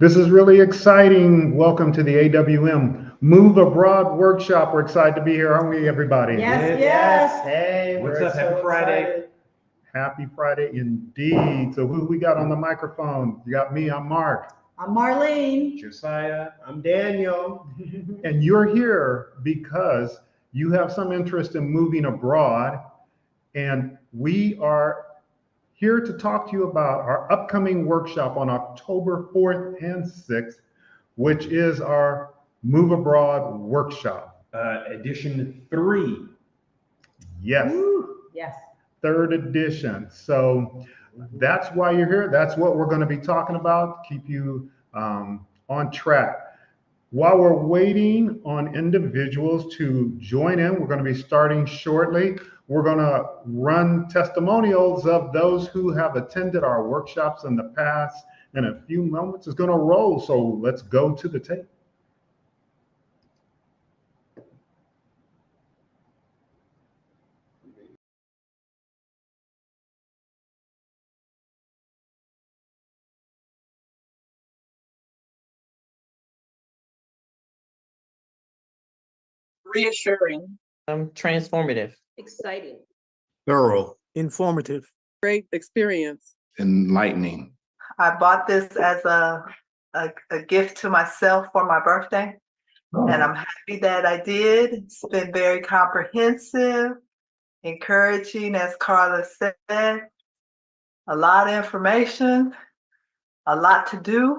This is really exciting. Welcome to the AWM Move Abroad Workshop. We're excited to be here, aren't we, everybody? Yes. Hey, What's we're up? Happy so Friday. excited. Happy Friday indeed. So who we got on the microphone? You got me, I'm Mark. I'm Marlene. Josiah. I'm Daniel. And you're here because you have some interest in moving abroad. And we are here to talk to you about our upcoming workshop on October 4th and 6th, which is our Move Abroad Workshop. Edition 3. Yes, Yes. third edition. So that's why you're here. That's what we're going to be talking about, keep you on track. While we're waiting on individuals to join in, we're going to be starting shortly. We're going to run testimonials of those who have attended our workshops in the past. In a few moments, it's going to roll. So let's go to the tape. Reassuring, Transformative, exciting, Thorough, informative, great experience. enlightening. I bought this as a gift to myself for my birthday, and I'm happy that I did. It's been very comprehensive, encouraging, as Carla said, a lot of information, a lot to do,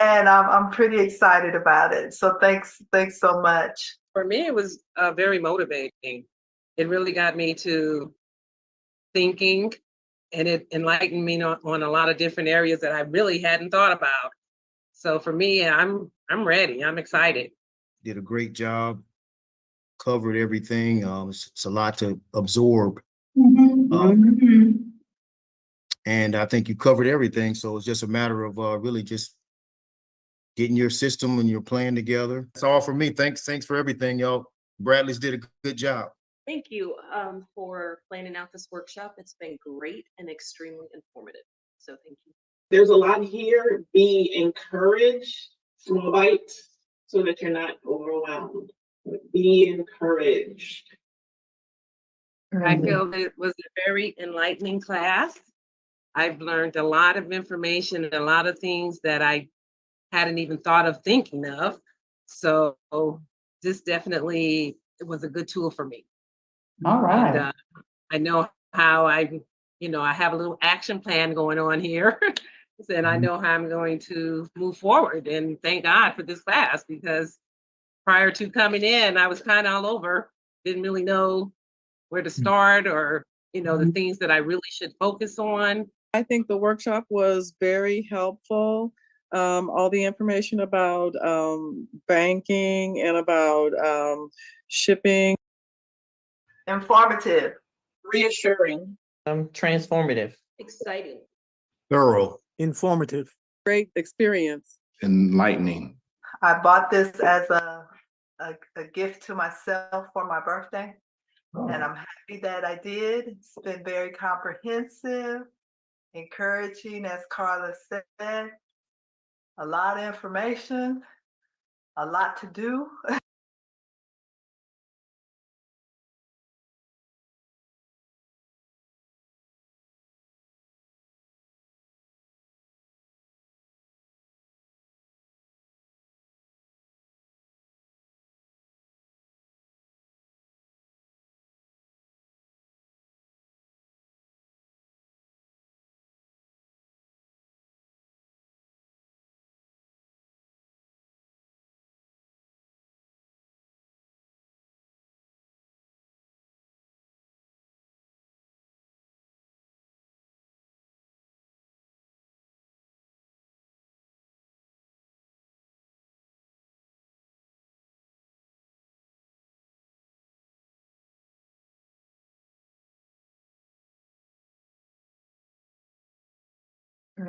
and I'm pretty excited about it. So thanks so much. For me, it was very motivating. It really got me to thinking, and it enlightened me on a lot of different areas that I really hadn't thought about. So for me, I'm ready. I'm excited. Did a great job, covered everything. It's a lot to absorb. And I think you covered everything. So it's just a matter of really just getting your system and your plan together. That's all for me. Thanks for everything, y'all. Bradley's did a good job. Thank you for planning out this workshop. It's been great and extremely informative. So thank you. There's a lot here. Be encouraged, small bites, so that you're not overwhelmed. Be encouraged. I feel that it was a very enlightening class. I've learned a lot of information and a lot of things that I hadn't even thought of thinking of. So this definitely was a good tool for me. All right. And I know how I have a little action plan going on here. And I know how I'm going to move forward. And thank God for this class, because prior to coming in, I was kind of all over, didn't really know where to start or, the things that I really should focus on. I think the workshop was very helpful. All the information about banking and about shipping. Informative. Reassuring, transformative, Exciting, Thorough, informative, great experience. enlightening. I bought this as a gift to myself for my birthday, and I'm happy that I did. It's been very comprehensive, encouraging, as Carla said, a lot of information, a lot to do.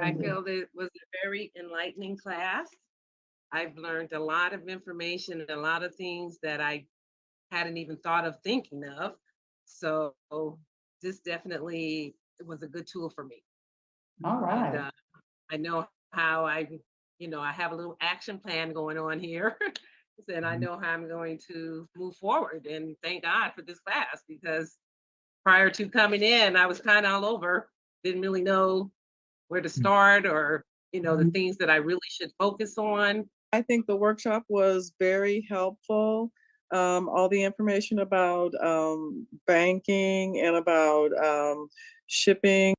I feel that it was a very enlightening class. I've learned a lot of information and a lot of things that I hadn't even thought of thinking of. So this definitely was a good tool for me. All right. And I know how I have a little action plan going on here. And I know how I'm going to move forward. And thank God for this class, because prior to coming in, I was kind of all over, didn't really know where to start, or, the things that I really should focus on. I think the workshop was very helpful. All the information about banking and about shipping.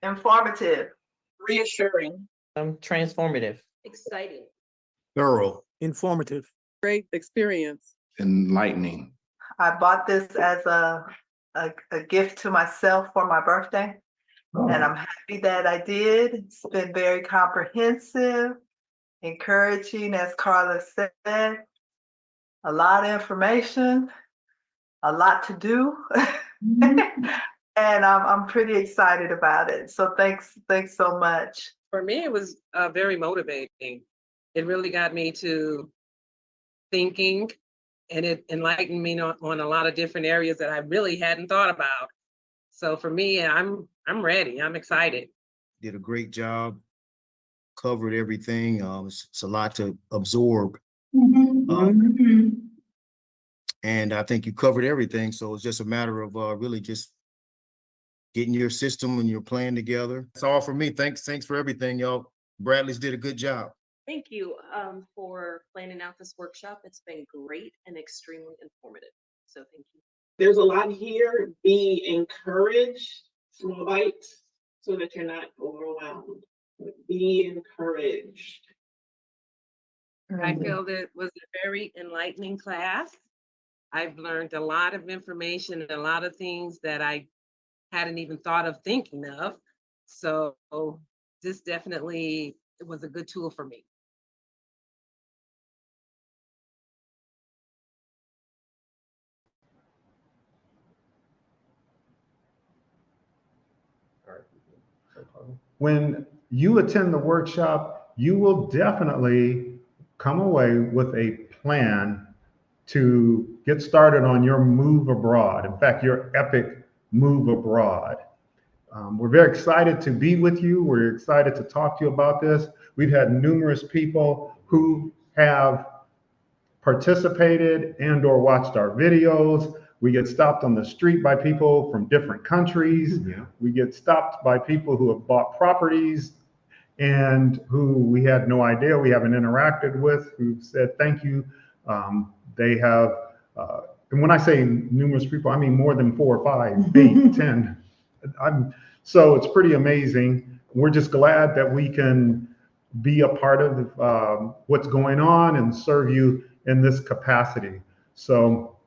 Informative. Reassuring. Transformative. Exciting. Thorough. Informative. Great experience. Enlightening. I bought this as a gift to myself for my birthday. And I'm happy that I did. It's been very comprehensive, encouraging, as Carla said. A lot of information, a lot to do. And I'm pretty excited about it. So thanks so much. For me, it was very motivating. It really got me to thinking, and it enlightened me on a lot of different areas that I really hadn't thought about. So for me, I'm ready. I'm excited. Did a great job. Covered everything. It's a lot to absorb. And I think you covered everything. So it's just a matter of really just getting your system and your plan together. That's all for me. Thanks for everything, y'all. Bradley's did a good job. Thank you for planning out this workshop. It's been great and extremely informative. So thank you. There's a lot here. Be encouraged, small bites, so that you're not overwhelmed. Be encouraged. I feel that it was a very enlightening class. I've learned a lot of information and a lot of things that I hadn't even thought of thinking of. So this definitely was a good tool for me. When you attend the workshop, you will definitely come away with a plan to get started on your move abroad. In fact, your epic move abroad. We're very excited to be with you. We're excited to talk to you about this. We've had numerous people who have participated and or watched our videos. We get stopped on the street by people from different countries. Yeah. We get stopped by people who have bought properties and who we had no idea, we haven't interacted with, who've said thank you. They have, and when I say numerous people, I mean more than 4 or 5, 8, 10. So it's pretty amazing. We're just glad that we can be a part of what's going on and serve you in this capacity. So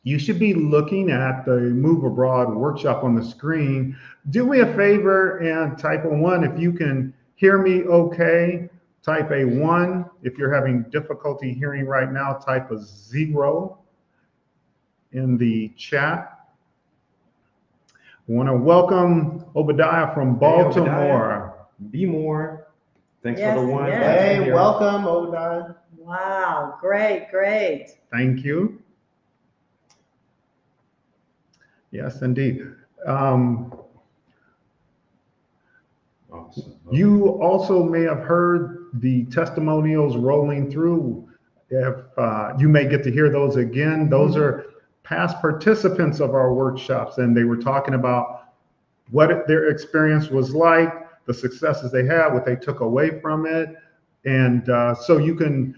you should be looking at the Move Abroad workshop on the screen. Do me a favor and type a 1 if you can hear me okay. Type a 1. If you're having difficulty hearing right now, type a 0 in the chat. I want to welcome Obadiah from Baltimore. Be more. Thanks Yes, for the one. yes. Hey, welcome, Obadiah. Wow, great. Thank you. Yes, indeed. Awesome. You also may have heard the testimonials rolling through. If you may get to hear those again. Those are past participants of our workshops, and they were talking about what their experience was like, the successes they had, what they took away from it. And so you can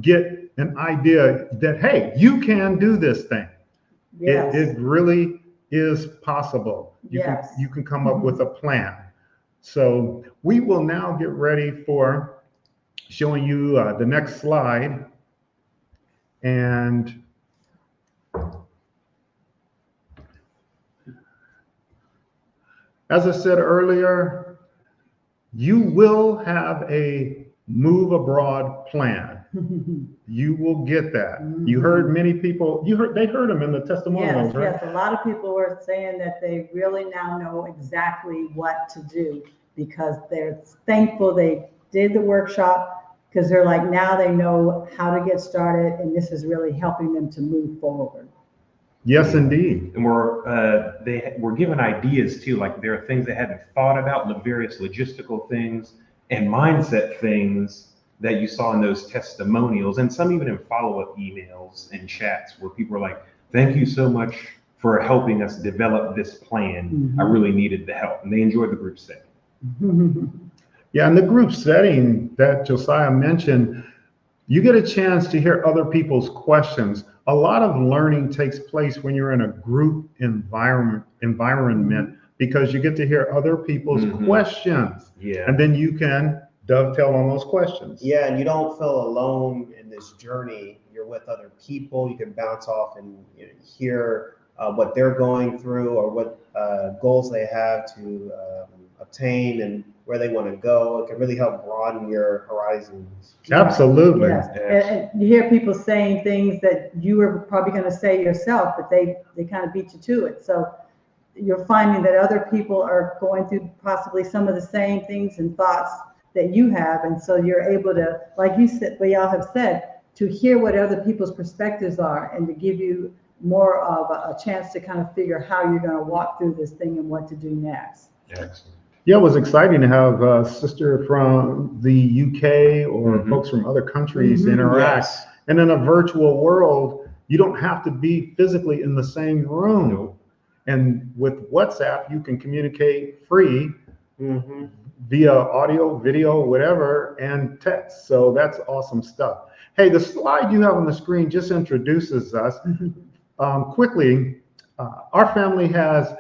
get an idea that, hey, you can do this thing. Yes. It really is possible. Yes. You can come up with a plan. So we will now get ready for showing you the next slide. And as I said earlier, you will have a move abroad plan. You will get that. You heard many people, they heard them in the testimonials, Yes, right? yes. A lot of people were saying that they really now know exactly what to do because they're thankful they did the workshop, because they're like, now they know how to get started, and this is really helping them to move forward. Yes, indeed. And we're given ideas too, like there are things they hadn't thought about, the various logistical things and mindset things that you saw in those testimonials, and some even in follow-up emails and chats where people were like, thank you so much for helping us develop this plan. I really needed the help. And they enjoyed the group setting. Yeah, and the group setting that Josiah mentioned, you get a chance to hear other people's questions. A lot of learning takes place when you're in a group environment because you get to hear other people's questions. Yeah. And then you can dovetail on those questions. Yeah, and you don't feel alone in this journey. You're with other people. You can bounce off and hear what they're going through or what goals they have to obtain and where they want to go. It can really help broaden your horizons. Absolutely. Yes. And you hear people saying things that you were probably going to say yourself, but they kind of beat you to it. So you're finding that other people are going through possibly some of the same things and thoughts that you have. And so you're able to, like you said, what y'all have said, to hear what other people's perspectives are and to give you more of a chance to kind of figure how you're going to walk through this thing and what to do next. Excellent. Yeah, it was exciting to have a sister from the UK or folks from other countries interact. Yes. And in a virtual world, you don't have to be physically in the same room. Nope. And with WhatsApp, you can communicate free via audio, video, whatever, and text. So that's awesome stuff. Hey, the slide you have on the screen just introduces us. Quickly, our family has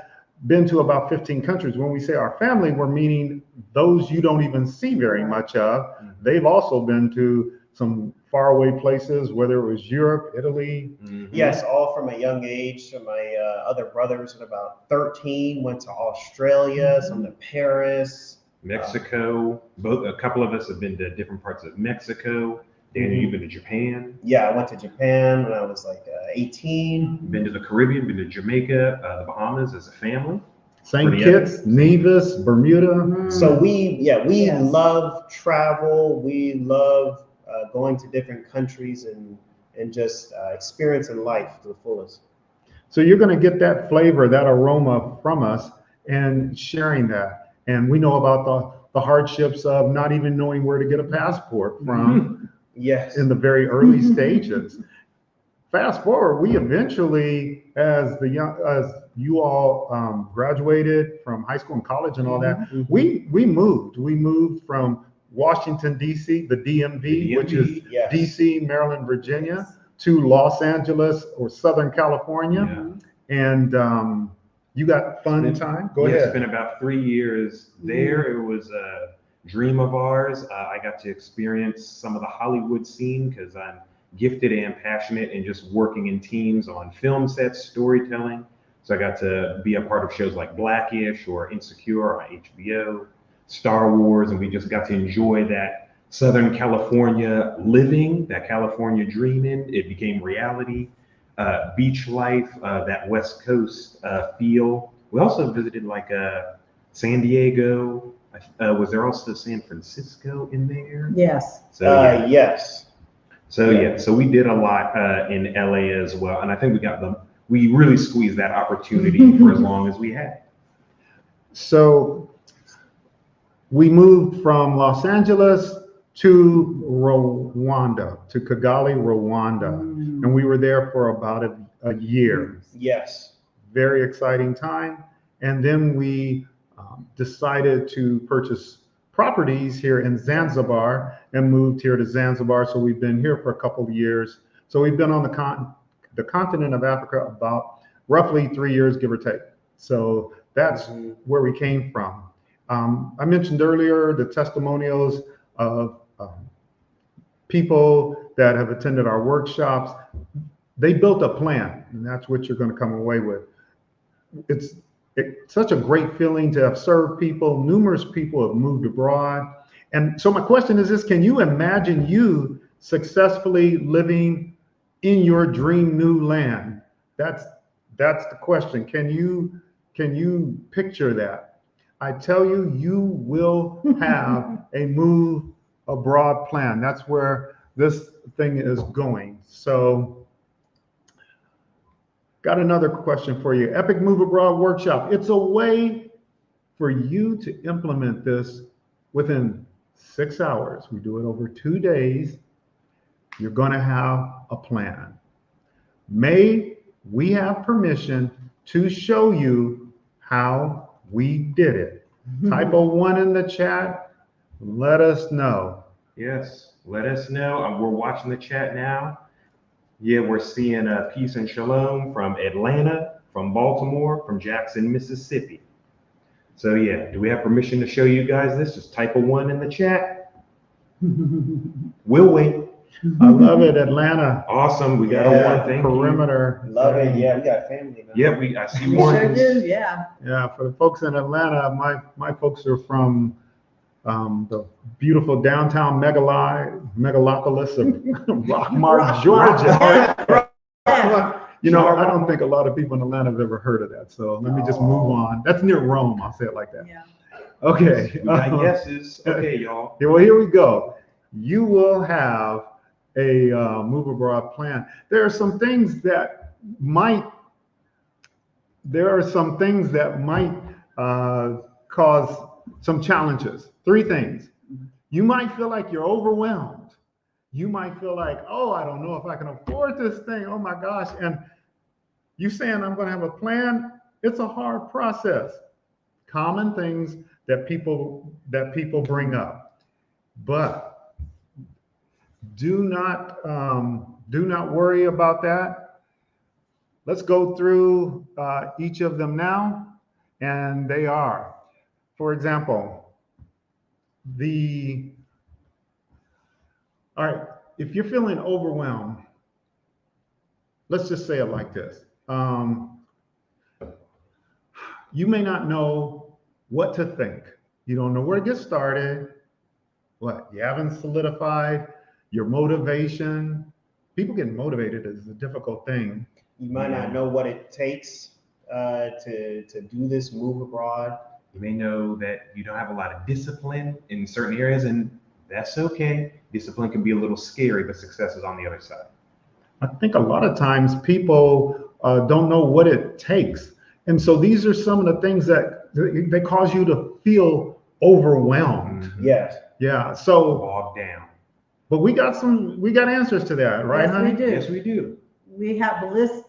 been to about 15 countries. When we say our family, we're meaning those you don't even see very much of. They've also been to some faraway places, whether it was Europe, Italy. Yes, all from a young age. So my other brothers at about 13 went to Australia, some to Paris. Mexico. A couple of us have been to different parts of Mexico. Daniel, you've been to Japan. Yeah, I went to Japan when I was like 18. Been to the Caribbean, been to Jamaica, the Bahamas as a family. St. Kitts, Nevis, Bermuda. So we love travel. We love going to different countries and just experiencing life to the fullest. So you're going to get that flavor, that aroma from us and sharing that. And we know about the hardships of not even knowing where to get a passport from. Yes. In the very early stages. Fast forward, we eventually, as you all graduated from high school and college and all that, we moved. We moved from Washington, D.C., the DMV, which is D.C., Maryland, Virginia, to Los Angeles or Southern California. And you got fun time? Go ahead. Spent about 3 years there. It was a dream of ours. I got to experience some of the Hollywood scene because I'm gifted and passionate in just working in teams on film sets, storytelling. So I got to be a part of shows like Blackish or Insecure on HBO, Star Wars, and we just got to enjoy that Southern California living, that California dreaming. It became reality. Beach life, that West Coast feel. We also visited like San Diego. Was there also San Francisco in there? Yes. So, yes. So we did a lot in LA as well, and I think we really squeezed that opportunity for as long as we had. So we moved from Los Angeles to Rwanda, to Kigali, Rwanda, and we were there for about a year. Yes. Very exciting time. And then we decided to purchase properties here in Zanzibar and moved here to Zanzibar. So we've been here for a couple of years. So we've been on the continent of Africa about roughly 3 years, give or take. So that's where we came from. I mentioned earlier the testimonials of people that have attended our workshops. They built a plan, and that's what you're going to come away with. It's such a great feeling to have served people. Numerous people have moved abroad. And so my question is this: can you imagine you successfully living in your dream new land? That's the question. Can you picture that? I tell you, you will have a move abroad plan. That's where this thing is going. So Got another question for you. Epic Move Abroad Workshop. It's a way for you to implement this within 6 hours. We do it over 2 days. You're going to have a plan. May we have permission to show you how we did it? Type a 1 in the chat. Let us know. Yes, let us know. We're watching the chat now. Yeah, we're seeing peace and shalom from Atlanta, from Baltimore, from Jackson, Mississippi. So yeah, do we have permission to show you guys this? Just type a 1 in the chat. We'll wait. I love it, Atlanta. Awesome. We got a 1. Thank Perimeter. Love it. Yeah, we got family. Now. you. Yeah, I see We more. sure do, yeah. Yeah, for the folks in Atlanta, my folks are from the beautiful downtown megalopolis of Rockmart, Georgia. You know, I don't think a lot of people in Atlanta have ever heard of that. So let me just move on. That's near Rome. I'll say it like that. Yeah. Okay. We got yeses. Okay, y'all. Well, here we go. You will have a move abroad plan. There are some things that might cause some challenges. 3 things. You might feel like you're overwhelmed. You might feel like, oh, I don't know if I can afford this thing. Oh my gosh. And you saying I'm going to have a plan, it's a hard process. Common things that people bring up. But do not worry about that. Let's go through each of them now. And they are, for example, all right, if you're feeling overwhelmed, let's just say it like this. You may not know what to think. You don't know where to get started. You haven't solidified your motivation. People getting motivated is a difficult thing. You might not know what it takes to do this move abroad. You may know that you don't have a lot of discipline in certain areas, and that's okay. Discipline can be a little scary, but success is on the other side. I think a lot of times people don't know what it takes. And so these are some of the things that they cause you to feel overwhelmed. Mm-hmm. Yes. Yeah. So bogged down. But we got answers to that, right, Yes, honey? we do. Yes, we do. We have a list,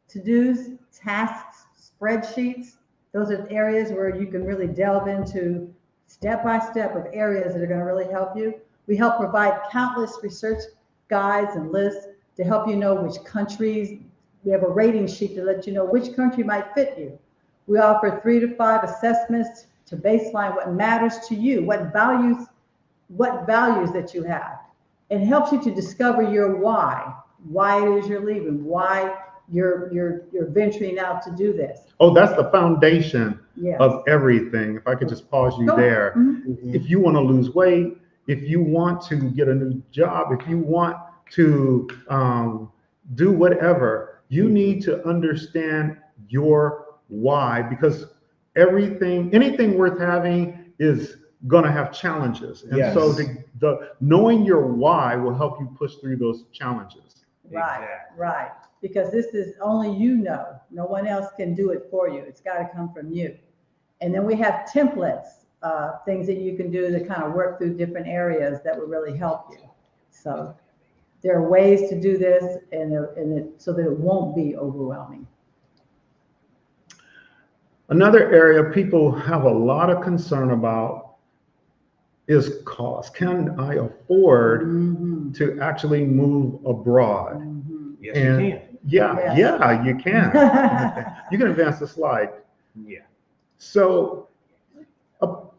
to-dos, tasks, spreadsheets. Those are areas where you can really delve into step-by-step of areas that are going to really help you. We help provide countless research guides and lists to help you know which countries. We have a rating sheet to let you know which country might fit you. We offer 3 to 5 assessments to baseline what matters to you, what values that you have. It helps you to discover your why it is you're leaving, why you're venturing out to do this. Oh, that's the foundation Yes. of everything. If I could just pause you Go. there. Mhm. If you want to lose weight, if you want to get a new job, if you want to do whatever, you need to understand your why, because anything worth having is going to have challenges. And Yes. so the knowing your why will help you push through those challenges. Right, Exactly. right. Because this is only you know. No one else can do it for you. It's got to come from you. And then we have templates, things that you can do to kind of work through different areas that will really help you. So there are ways to do this so that it won't be overwhelming. Another area people have a lot of concern about is cost. Can I afford Mhm. to actually move abroad? Mhm. Yes, And you can. yeah, you can. You can advance the slide. Yeah. So,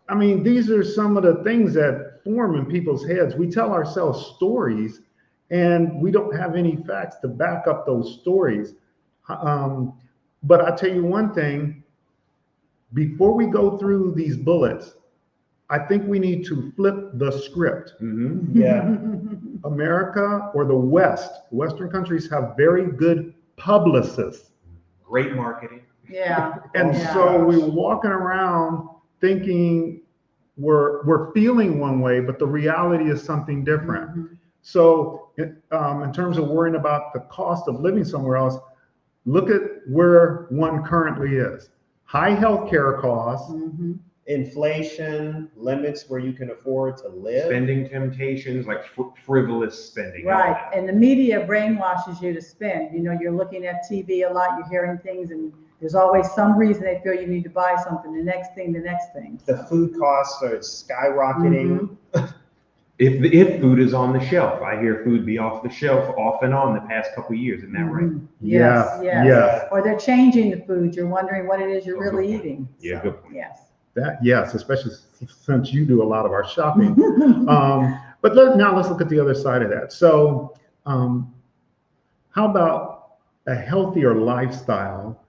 I mean, these are some of the things that form in people's heads. We tell ourselves stories, and we don't have any facts to back up those stories. But I tell you one thing, before we go through these bullets, I think we need to flip the script. Mm-hmm. Yeah. America or the West, Western countries have very good publicists. Great marketing. Yeah. And Yeah. so we're walking around thinking we're feeling one way, but the reality is something different. Mhm. So in terms of worrying about the cost of living somewhere else, look at where one currently is. High healthcare costs, inflation, limits where you can afford to live. Spending temptations, like frivolous spending. Right, and the media brainwashes you to spend. You know, you're looking at TV a lot, you're hearing things, and there's always some reason they feel you need to buy something, the next thing. The food costs are skyrocketing. If food is on the shelf, I hear food be off the shelf off and on the past couple of years. Isn't that right? Yes. Or they're changing the food. You're wondering what it is you're really eating. Yeah, So, good point. Yes, especially since you do a lot of our shopping. But now let's look at the other side of that. So how about a healthier lifestyle?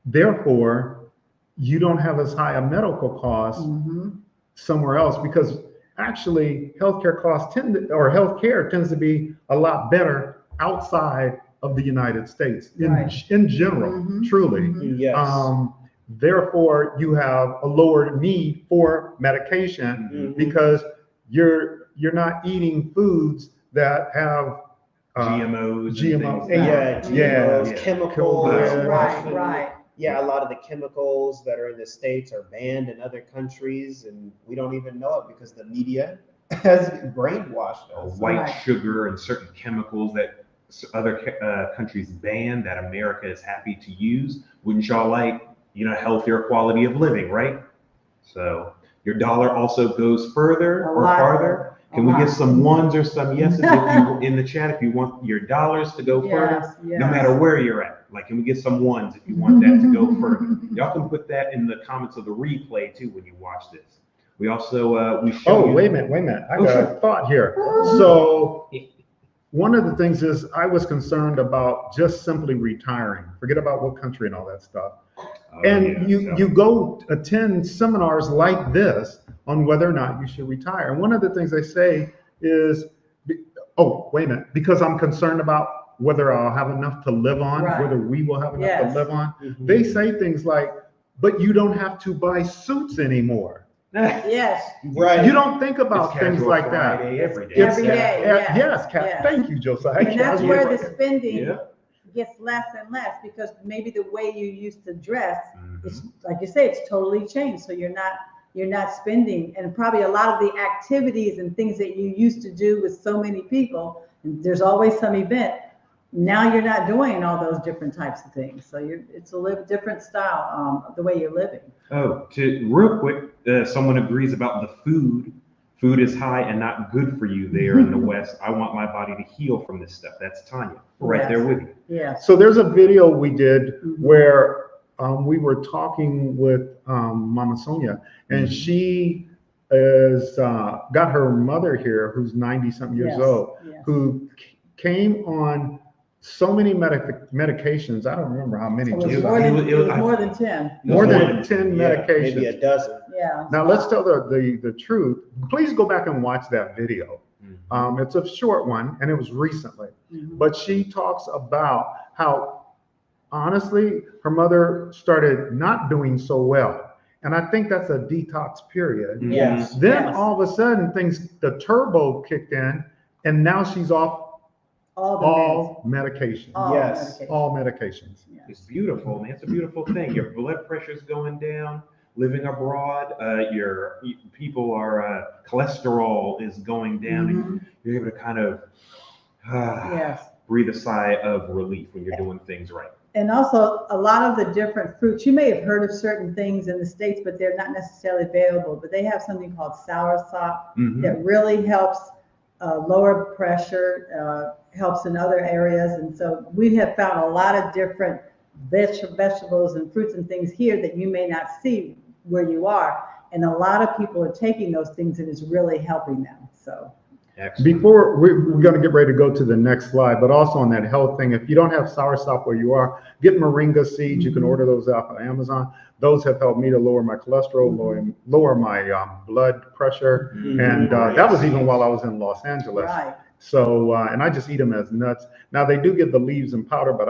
Therefore, you don't have as high a medical cost somewhere else, because actually healthcare costs healthcare tends to be a lot better outside of the United States in general, truly. Therefore, you have a lower need for medication because you're not eating foods that have GMOs, chemicals. Right. Yeah, a lot of the chemicals that are in the States are banned in other countries, and we don't even know it because the media has brainwashed us. White sugar and certain chemicals that other countries ban that America is happy to use. Wouldn't y'all like, healthier quality of living, right? So your dollar also goes further or farther. Can we get some ones or some yeses in the chat if you want your dollars to go further, no matter where you're at? Like, can we get some ones if you want that to go further? Y'all can put that in the comments of the replay too when you watch this. We also we show. Wait a minute. I got a thought here. So one of the things is I was concerned about just simply retiring. Forget about what country and all that stuff. You go attend seminars like this on whether or not you should retire. And one of the things they say is, because I'm concerned about whether I'll have enough to live on, whether we will have enough to live on. They say things like, but you don't have to buy suits anymore. You don't think about things like that. Every day. Yes. Thank you, Josiah. And that's where the spending gets less and less, because maybe the way you used to dress, it's, like you say, it's totally changed. So you're not spending, and probably a lot of the activities and things that you used to do with so many people, and there's always some event. Now you're not doing all those different types of things. So it's a different style, the way you're living. Real quick, someone agrees about the food. Food is high and not good for you there in the West. I want my body to heal from this stuff. That's Tanya, right there with you. Yeah. So there's a video we did where we were talking with Mama Sonia, and she is got her mother here, who's 90-something years old, who came on so many medications. I don't remember how many. It was more than 10. More than 10 medications. Maybe a dozen. Yeah. Now let's tell the truth. Please go back and watch that video. It's a short one, and it was recently. But she talks about how, honestly, her mother started not doing so well. And I think that's a detox period. Then all of a sudden, the turbo kicked in, and now she's off all medications. All medications. It's beautiful, man. It's a beautiful thing. Your blood pressure's going down. Living abroad, your cholesterol is going down, and you're able to kind of breathe a sigh of relief when you're doing things right. And also, a lot of the different fruits, you may have heard of certain things in the States, but they're not necessarily available. But they have something called soursop that really helps lower pressure, helps in other areas. And so we have found a lot of different vegetables and fruits and things here that you may not see where you are. And a lot of people are taking those things, and it's really helping them. So before we're going to get ready to go to the next slide, but also on that health thing, if you don't have soursop where you are, get moringa seeds. You can order those off of Amazon. Those have helped me to lower my cholesterol, lower my blood pressure. And that was even while I was in Los Angeles. So, and I just eat them as nuts. Now they do get the leaves and powder, but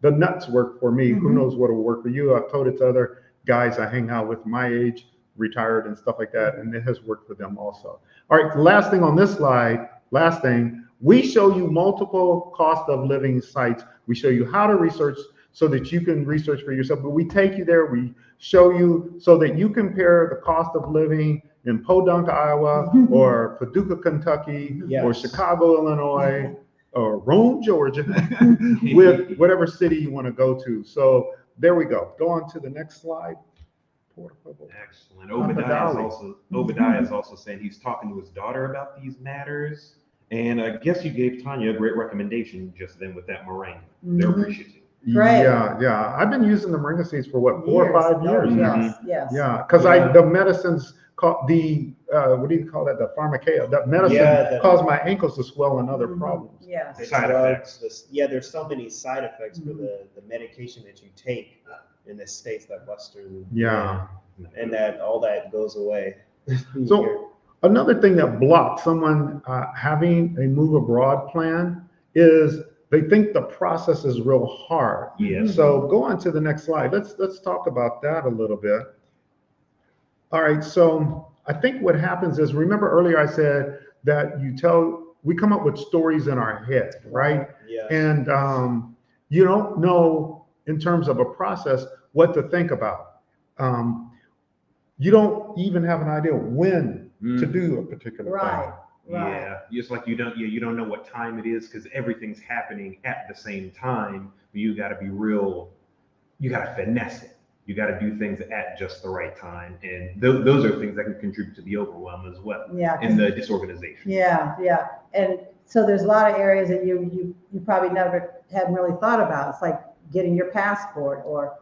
the nuts work for me. Who knows what will work for you? I've told it to other guys I hang out with my age, retired and stuff like that, and it has worked for them also. All right, last thing on this slide, we show you multiple cost of living sites. We show you how to research so that you can research for yourself. But we take you there, we show you so that you compare the cost of living in Podunk, Iowa, or Paducah, Kentucky, or Chicago, Illinois, or Rome, Georgia, with whatever city you want to go to. So there we go. Go on to the next slide. Excellent. Obadiah is also saying he's talking to his daughter about these matters. And I guess you gave Tanya a great recommendation just then with that moringa. They're appreciative. Great. Yeah. I've been using the moringa seeds for what, 4 or 5 years now. Yes. Yeah, because the medicines called the what do you call that? The pharmakeia. That medicine caused my ankles to swell and other problems. Yeah. The Side drugs, there's so many side effects for the medication that you take in the states that Western. And that all that goes away. So another thing that blocks someone having a move abroad plan is they think the process is real hard. So go on to the next slide. Let's talk about that a little bit. All right. So I think what happens is, remember earlier I said that we come up with stories in our head, right? Yes. And you don't know in terms of a process what to think about. You don't even have an idea when to do a particular thing. Yeah, just like you don't know what time it is because everything's happening at the same time. But you got to be real. You got to finesse it. You got to do things at just the right time, and those are things that can contribute to the overwhelm as well. And the disorganization. Yeah. And so there's a lot of areas that you probably haven't really thought about. It's like getting your passport or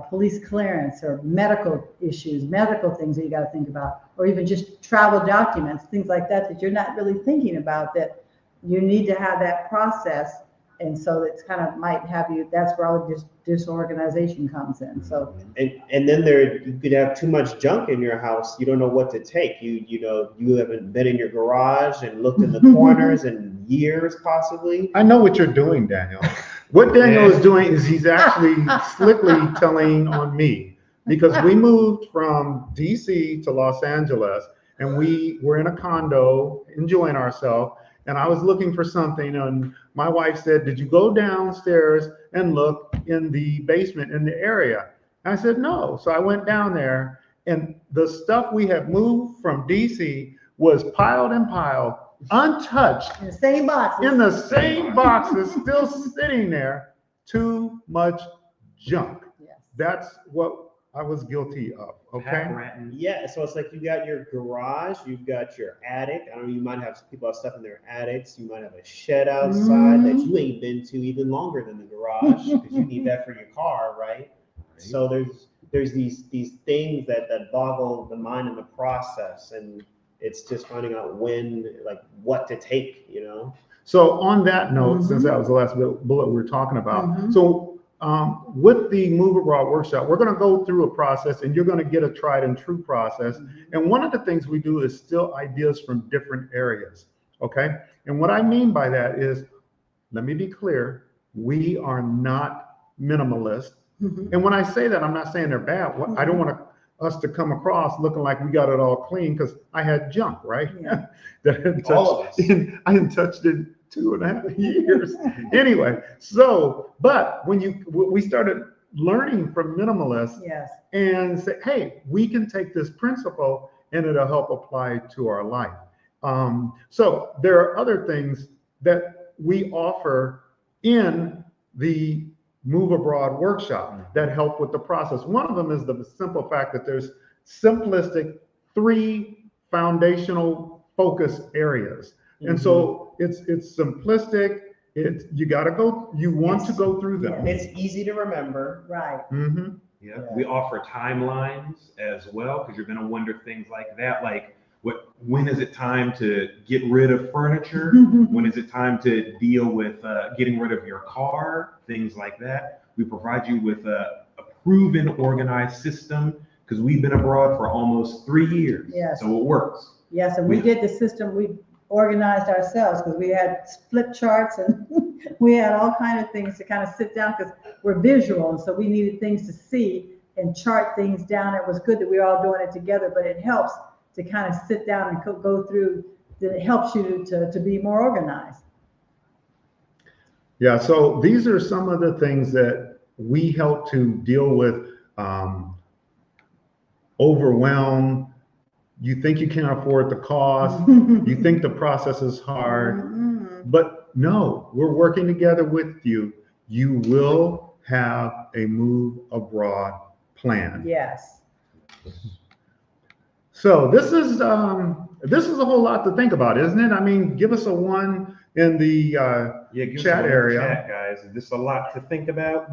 police clearance or medical issues, medical things that you got to think about, or even just travel documents, things like that you're not really thinking about, that you need to have that process. And so it's kind of might have you, that's where all the disorganization comes in. So and then you could have too much junk in your house. You don't know what to take. You haven't been in your garage and looked in the corners in years possibly. I know what you're doing, Daniel. What Daniel is doing is he's actually slickly telling on me, because we moved from DC to Los Angeles and we were in a condo enjoying ourselves. And I was looking for something, and my wife said, "Did you go downstairs and look in the basement in the area?" And I said, "No." So I went down there, and the stuff we had moved from DC was piled and piled, untouched. in the same boxes. In the same boxes, still sitting there. Too much junk. Yes. That's what I was guilty of. Okay. Yeah, so it's like you got your garage, you've got your attic. I don't know, you might have people have stuff in their attics. You might have a shed outside that you ain't been to even longer than the garage because you need that for your car, right? So there's these things that boggle the mind in the process, and it's just finding out what to take, So on that note, since that was the last bullet we were talking about, so with the Move Abroad workshop, we're going to go through a process, and you're going to get a tried and true process. And one of the things we do is steal ideas from different areas. Okay. And what I mean by that is, let me be clear, we are not minimalist. And when I say that, I'm not saying they're bad. I don't want us to come across looking like we got it all clean, because I had junk, right? That I hadn't touched, I hadn't touched it 2.5 years. Anyway, but when we started learning from minimalists, and say, hey, we can take this principle and it'll help apply to our life. So there are other things that we offer in the Move Abroad workshop that help with the process. One of them is the simple fact that there's simplistic 3 foundational focus areas. And so it's simplistic. You want to go through them. It's easy to remember. Right. We offer timelines as well, because you're going to wonder things like that, like when is it time to get rid of furniture? When is it time to deal with getting rid of your car? Things like that. We provide you with a proven organized system, because we've been abroad for almost 3 years. So it works. Yes, and we did the system. We organized ourselves because we had split charts and we had all kinds of things to kind of sit down, because we're visual, and so we needed things to see and chart things down. It was good that we were all doing it together, but it helps to kind of sit down and go through. That it helps you to be more organized. Yeah, so these are some of the things that we help to deal with overwhelm. You think you can't afford the cost. You think the process is hard, but no, we're working together with you. You will have a move abroad plan. Yes. So this is a whole lot to think about, isn't it? I mean, give us a 1 in the chat area. Chat, guys. This is a lot to think about.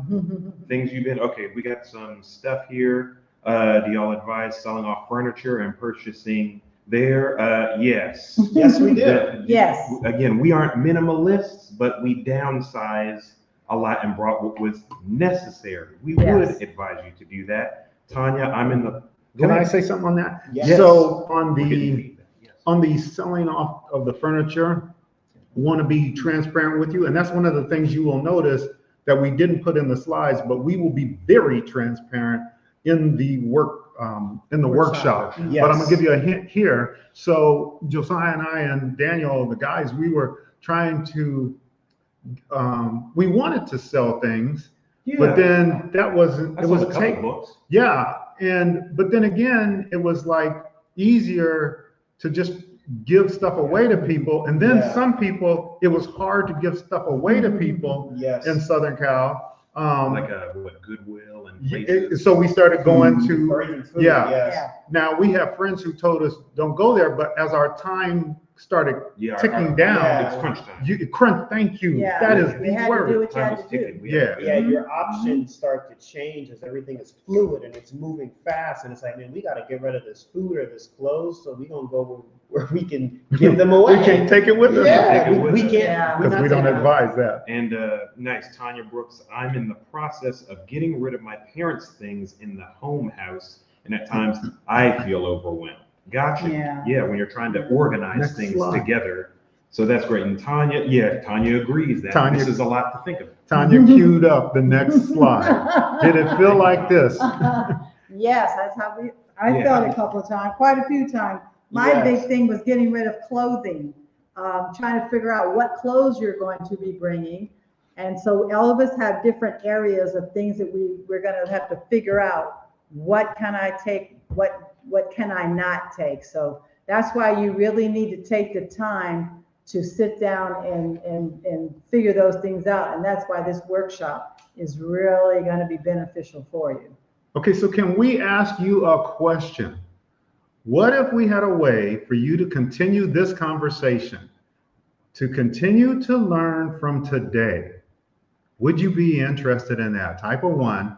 Things you've been, okay, we got some stuff here. Do y'all advise selling off furniture and purchasing there? Yes. Yes, we do. Yes. Again, we aren't minimalists, but we downsize a lot and brought what was necessary. We would advise you to do that. Tanya, I'm in the... Can I say something on that? Yes. So on the selling off of the furniture, want to be transparent with you, and that's one of the things you will notice that we didn't put in the slides, but we will be very transparent in the workshop. Yes. But I'm gonna give you a hint here. So Josiah and I and Daniel, the guys, we were trying to we wanted to sell things, but then that wasn't. It was a take. Books. Yeah, but then again, it was like easier to just give stuff away to people, and then some people, it was hard to give stuff away to people in Southern Cal. Like Goodwill and places. So we started going to Yes. Now we have friends who told us don't go there, but as our time started ticking down, it's crunch time. Thank you. Yeah. That is You the had to do word. what you had to do. Yeah, your options start to change as everything is fluid and it's moving fast. And it's like, man, we got to get rid of this food or this clothes, so we're going to go where we can give them away. We can't take it with us. Yeah, we can't. can't. Because we don't advise that. And nice, Tanya Brooks, I'm in the process of getting rid of my parents' things in the home house. And at times I feel overwhelmed. Gotcha. Yeah, when you're trying to organize things together. So that's great. And Tanya agrees that this is a lot to think of. Tanya queued up the next slide. Did it feel like this? Yes, that's how I felt a couple of times, quite a few times. My big thing was getting rid of clothing, trying to figure out what clothes you're going to be bringing. And so all of us have different areas of things that we're going to have to figure out. What can I take? What can I not take? So that's why you really need to take the time to sit down and figure those things out. And that's why this workshop is really going to be beneficial for you. Okay, so can we ask you a question? What if we had a way for you to continue this conversation, to continue to learn from today? Would you be interested in that? Type of 1.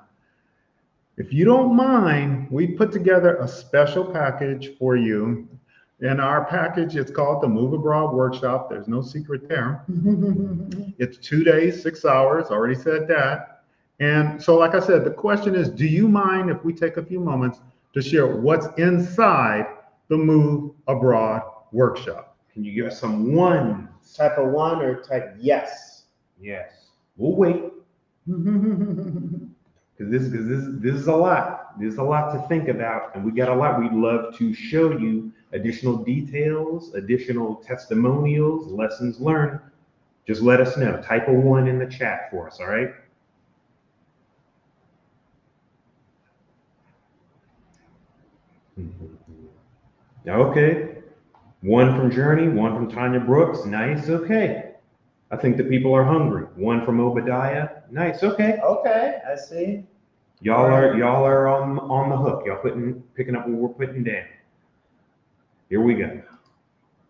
If you don't mind, we put together a special package for you. In our package, it's called the Move Abroad Workshop. There's no secret there. It's 2 days, 6 hours, already said that. And so, like I said, the question is, do you mind if we take a few moments to share what's inside the Move Abroad Workshop? Can you give us some 1? Type of 1 or type yes? Yes. We'll wait. Because this is a lot. There's a lot to think about, and we got a lot. We'd love to show you additional details, additional testimonials, lessons learned. Just let us know. Type a 1 in the chat for us, all right? Okay. 1 from Journey, 1 from Tanya Brooks. Nice. Okay. I think the people are hungry. 1 from Obadiah. Nice. Okay. Okay, I see. Y'all are on the hook. Y'all picking up what we're putting down. Here we go.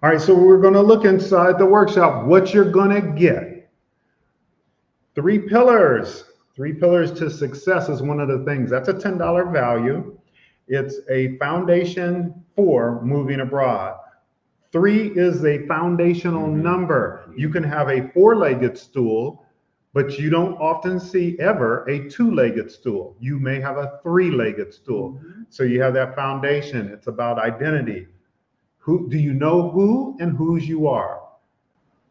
All right, so we're going to look inside the workshop. What you're going to get. 3 pillars. 3 pillars to success is one of the things. That's a $10 value. It's a foundation for moving abroad. 3 is a foundational number. You can have a 4-legged stool, but you don't often see ever a 2-legged stool. You may have a 3-legged stool. So you have that foundation. It's about identity. Who do you know who and whose you are?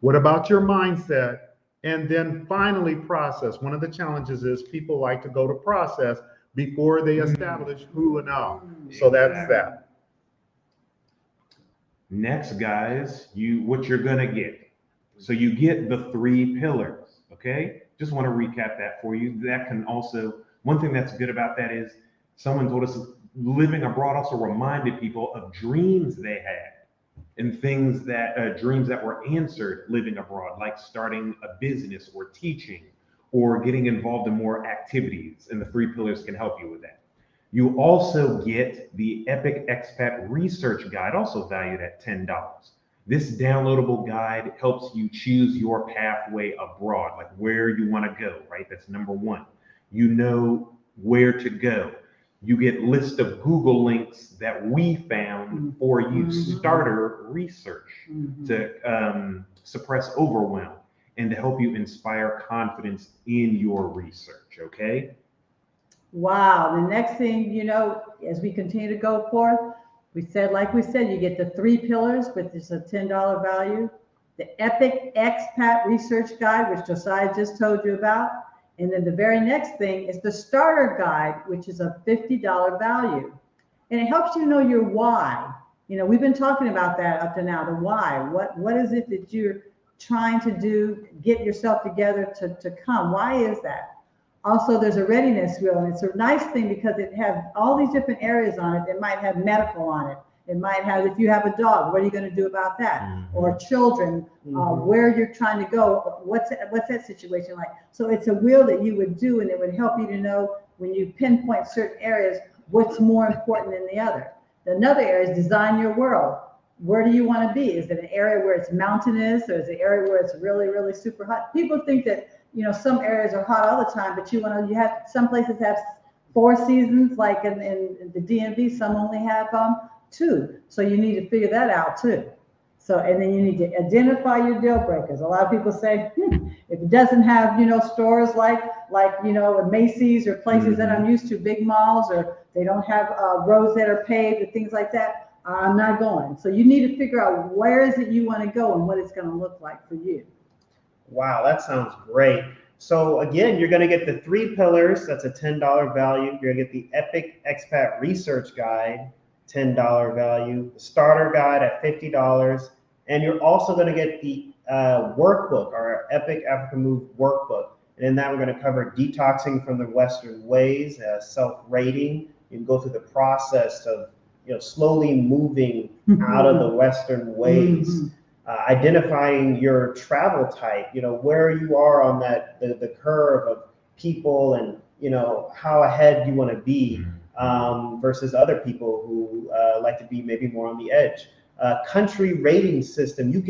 What about your mindset? And then finally, process. One of the challenges is people like to go to process before they establish who and how. So that's that. Next, guys, what you're gonna get. So you get the 3 pillars, okay? just want to recap that for you. That can also, one thing that's good about that is someone told us living abroad also reminded people of dreams they had and things that, dreams that were answered living abroad, like starting a business or teaching or getting involved in more activities. And the 3 pillars can help you with that. You also get the Epic Expat Research Guide, also valued at $10. This downloadable guide helps you choose your pathway abroad, like where you want to go, right? That's number 1. You know where to go. You get list of Google links that we found for you, starter research to suppress overwhelm and to help you inspire confidence in your research, okay? Wow, the next thing, you know, as we continue to go forth, like we said, you get the 3 pillars, which is a $10 value, the Epic Expat Research Guide, which Josiah just told you about, and then the very next thing is the Starter Guide, which is a $50 value. And it helps you know your why. You know, we've been talking about that up to now, the why. What is it that you're trying to do, get yourself together to come? Why is that? Also, there's a readiness wheel, and it's a nice thing because it has all these different areas on it. It might have medical on it. It might have, if you have a dog, what are you going to do about that? Or children, where you're trying to go, what's that situation like? So it's a wheel that you would do, and it would help you to know when you pinpoint certain areas, what's more important than the other. Another area is design your world. Where do you want to be? Is it an area where it's mountainous, or is it an area where it's really, really super hot? People think that, you know, some areas are hot all the time, but you have some places have 4 seasons, like in the DMV, some only have 2. So you need to figure that out too. So, and then you need to identify your deal breakers. A lot of people say, if it doesn't have, you know, stores like, you know, Macy's or places that I'm used to, big malls, or they don't have roads that are paved and things like that, I'm not going. So you need to figure out where is it you want to go and what it's going to look like for you. Wow, that sounds great. So again, you're going to get the 3 pillars. That's a $10 value. You're going to get the Epic Expat Research Guide, $10 value, the Starter Guide at $50, and you're also going to get the workbook, our Epic Africa Move workbook. And in that, we're going to cover detoxing from the Western ways, self-rating. You can go through the process of, you know, slowly moving out of the Western ways. Identifying your travel type, you know, where you are on that the curve of people, and you know how ahead you want to be versus other people who like to be maybe more on the edge. Country rating system, you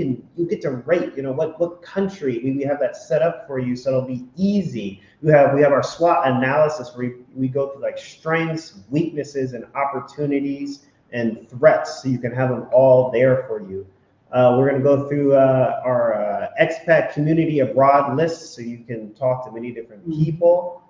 get to rate, you know, what country. We have that set up for you, so it'll be easy. We have our SWOT analysis where we go through like strengths, weaknesses, and opportunities and threats, so you can have them all there for you. We're going to go through our expat community abroad list, so you can talk to many different people.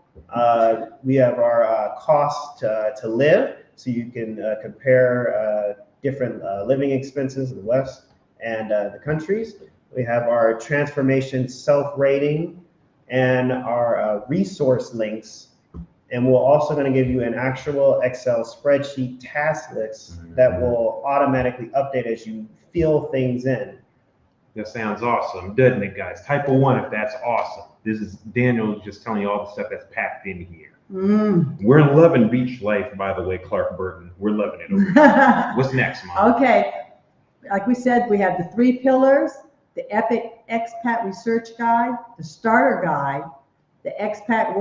We have our cost to live, so you can compare different living expenses in the West and the countries. We have our transformation self-rating and our resource links. And we're also going to give you an actual Excel spreadsheet task list that will automatically update as you fill things in. That sounds awesome, doesn't it, guys? Type of 1 if that's awesome. This is Daniel just telling you all the stuff that's packed in here. We're loving beach life, by the way, Clark Burton. We're loving it over here. What's next, Mom? Okay, like we said, we have the 3 pillars, the Epic Expat Research Guide, the Starter Guide, the Expat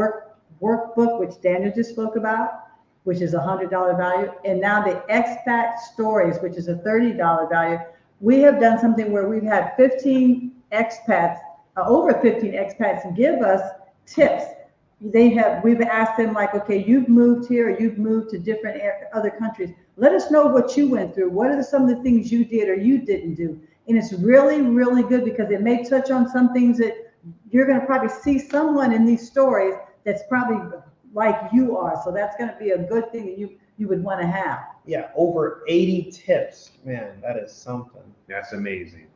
Workbook, which Daniel just spoke about, which is a $100 value, and now the Expat Stories, which is a $30 value. We have done something where we've had 15 expats, over 15 expats, give us tips. We've asked them, like, okay, you've moved here, or you've moved to different other countries. Let us know what you went through. What are some of the things you did or you didn't do? And it's really, really good because it may touch on some things that you're going to probably see someone in these stories that's probably like you are. So that's going to be a good thing that you would want to have. Yeah, over 80 tips. Man, that is something. That's amazing.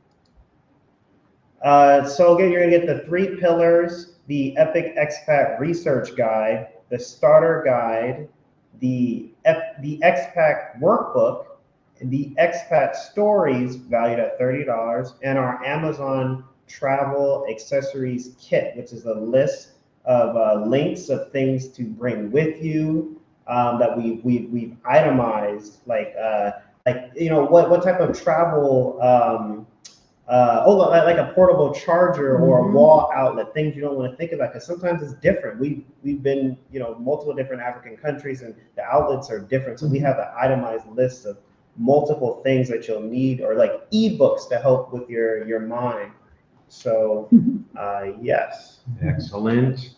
So again, you're going to get the 3 pillars, the Epic Expat Research Guide, the Starter Guide, the Expat Workbook, the Expat Stories valued at $30, and our Amazon travel accessories kit, which is a list of links of things to bring with you that we've itemized, like you know, what type of travel like a portable charger or a wall outlet, things you don't want to think about, because sometimes it's different. We've been, you know, multiple different African countries, and the outlets are different. So we have an itemized list of multiple things that you'll need, or like ebooks to help with your mind. So yes. Excellent.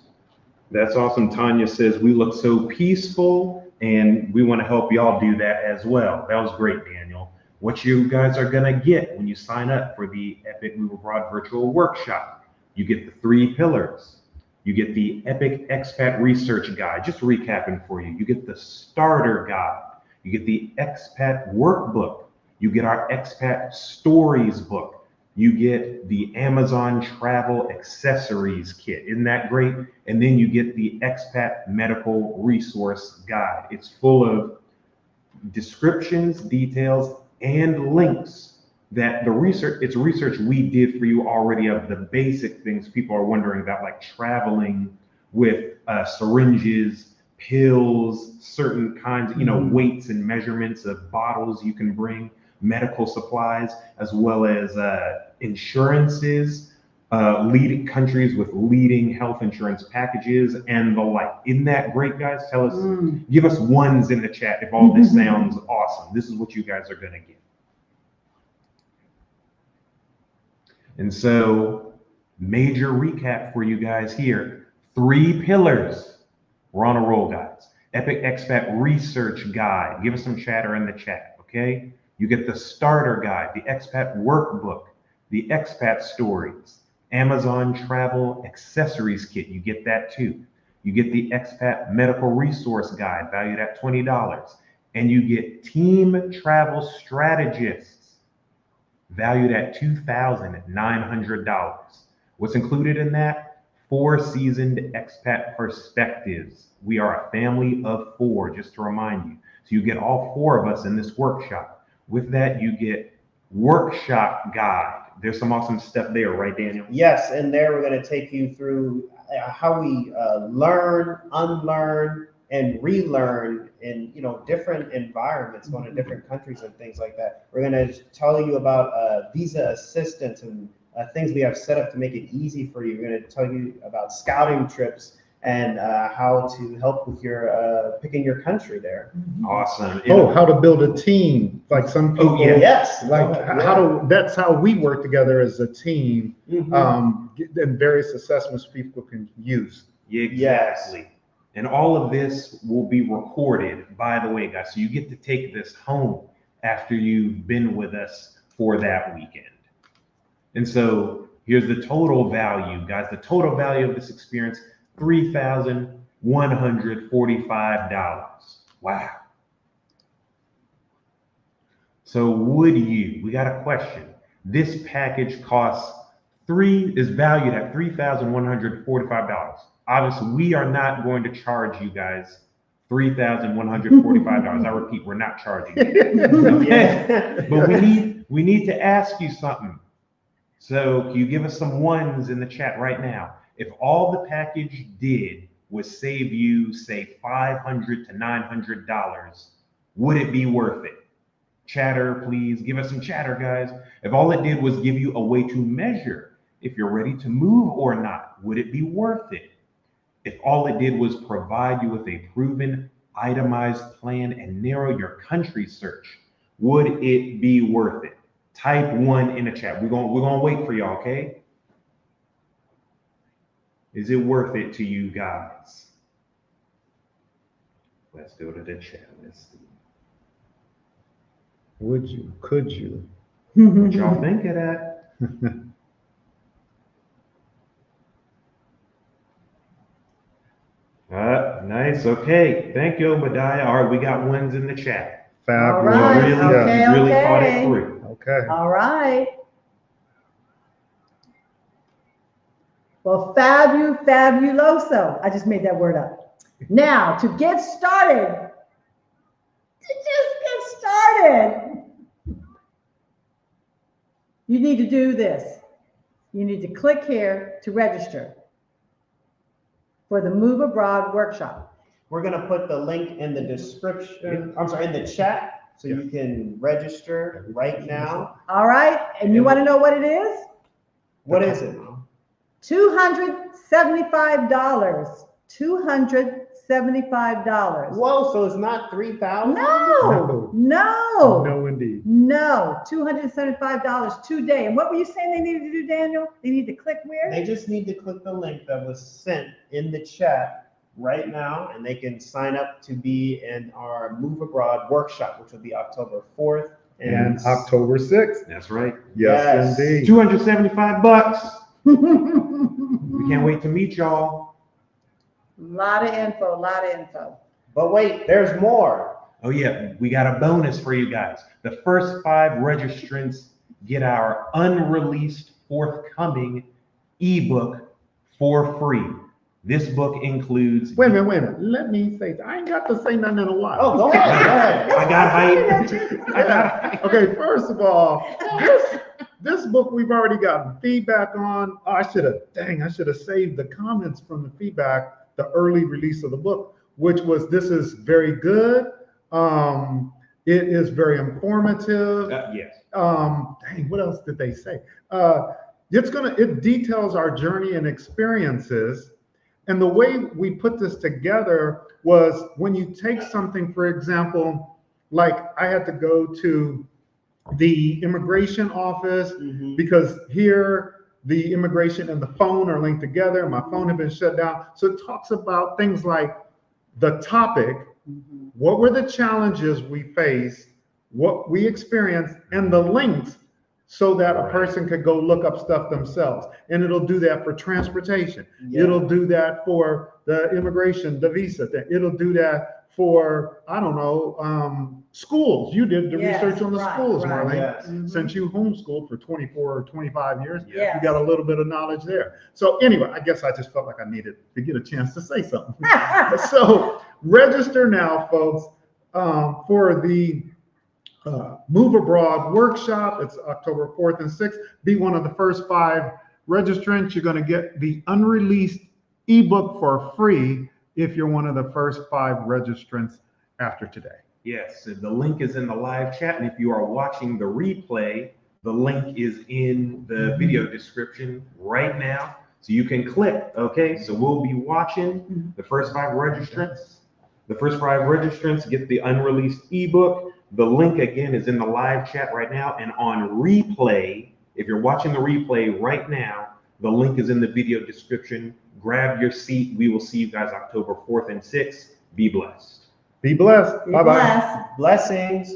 That's awesome. Tanya says, we look so peaceful, and we want to help y'all do that as well. That was great, Daniel. What you guys are going to get when you sign up for the Epic Move Abroad virtual workshop, you get the 3 pillars. You get the Epic Expat Research Guide, just recapping for you. You get the Starter Guide. You get the Expat Workbook. You get our Expat Stories book. You get the Amazon Travel Accessories Kit. Isn't that great? And then you get the Expat Medical Resource Guide. It's full of descriptions, details, and links that it's research we did for you already of the basic things people are wondering about, like traveling with syringes, pills, certain kinds, you know, weights and measurements of bottles you can bring, medical supplies, as well as insurances, leading countries with leading health insurance packages, and the like. Isn't that great, guys? Tell us, give us ones in the chat if all this sounds awesome. This is what you guys are going to get. And so, major recap for you guys here. 3 pillars. We're on a roll, guys. Epic Expat Research Guide. Give us some chatter in the chat, okay? You get the Starter Guide, the Expat Workbook, the Expat Stories, Amazon Travel Accessories Kit. You get that too. You get the Expat Medical Resource Guide, valued at $20. And you get Team Travel Strategists, valued at $2,900. What's included in that? 4 seasoned expat perspectives. We are a family of 4, just to remind you. So you get all 4 of us in this workshop. With that, you get workshop guide. There's some awesome stuff there, right, Daniel? Yes, and there we're going to take you through how we learn, unlearn, and relearn in, you know, different environments, going to different countries and things like that. We're going to tell you about visa assistance and things we have set up to make it easy for you. We're going to tell you about scouting trips and how to help with your picking your country there. Awesome. How to build a team, like some people. Yes. That's how we work together as a team. And various assessments people can use. Exactly. Yes. And all of this will be recorded, by the way, guys. So you get to take this home after you've been with us for that weekend. And so here's the total value, guys. The total value of this experience, $3,145. Wow. So would you, we got a question. This package is valued at $3,145. Obviously, we are not going to charge you guys $3,145. I repeat, we're not charging you. Okay? But we need to ask you something. So can you give us some ones in the chat right now? If all the package did was save you, say, $500 to $900, would it be worth it? Chatter, please. Give us some chatter, guys. If all it did was give you a way to measure if you're ready to move or not, would it be worth it? If all it did was provide you with a proven, itemized plan and narrow your country search, would it be worth it? Type 1 in the chat. We're gonna wait for y'all, okay? Is it worth it to you guys? Let's go to the chat. Let's see. Would you? Could you? What y'all think of that? Nice. Okay. Thank you, Obadiah. All right, we got ones in the chat. All right. Really thought it through. Okay. All right. Well, fabuloso. I just made that word up. Now, to get started, you need to do this. you need to click here to register for the Move Abroad workshop. We're gonna put the link in the description, I'm sorry, in the chat, so you can register right now. All right, and you want to know what it is? What is it? $275. $275. Whoa, so it's not 3,000? No, No, indeed. no, $275 today. And what were you saying they needed to do, Daniel? They need to click where? They just need to click the link that was sent in the chat right now, and they can sign up to be in our Move Abroad workshop, which will be October 4th And October 6th. That's right. Yes, indeed. $275. We can't wait to meet y'all. Lot of info, lot of info. But wait, there's more. Oh yeah, we got a bonus for you guys. The first 5 registrants get our unreleased forthcoming ebook for free. This book includes. Wait a minute. Let me say, I ain't got to say nothing in a while. Oh, go ahead. I got hype. Okay, first of all, this book we've already gotten feedback on. Oh, I should have saved the comments from the feedback, the early release of the book, which was, this is very good. It is very informative. Yes. Dang, what else did they say? It details our journey and experiences. And the way we put this together was, when you take something, for example, like I had to go to the immigration office because here the immigration and the phone are linked together. My phone had been shut down. So it talks about things like the topic, what were the challenges we faced, what we experienced, and the links, so that a person could go look up stuff themselves. And it'll do that for transportation. Yeah. It'll do that for the immigration, the visa thing. It'll do that for, I don't know, schools. You did the research on the schools, Marlene. Yes. Since you homeschooled for 24 or 25 years, Yeah. you got a little bit of knowledge there. So anyway, I guess I just felt like I needed to get a chance to say something. So register now, folks, for the Move Abroad workshop. It's October 4th and 6th. Be one of the first 5 registrants. You're going to get the unreleased ebook for free if you're one of the first 5 registrants after today. Yes, the link is in the live chat, and if you are watching the replay, the link is in the video description right now, so you can click. Okay, so we'll be watching the first 5 registrants. The first 5 registrants get the unreleased ebook. The link again is in the live chat right now, and on replay, if you're watching the replay right now, the link is in the video description. Grab your seat. We will see you guys October 4th and 6th. Be blessed. Be blessed. Be Bye-bye. blessed. Blessings.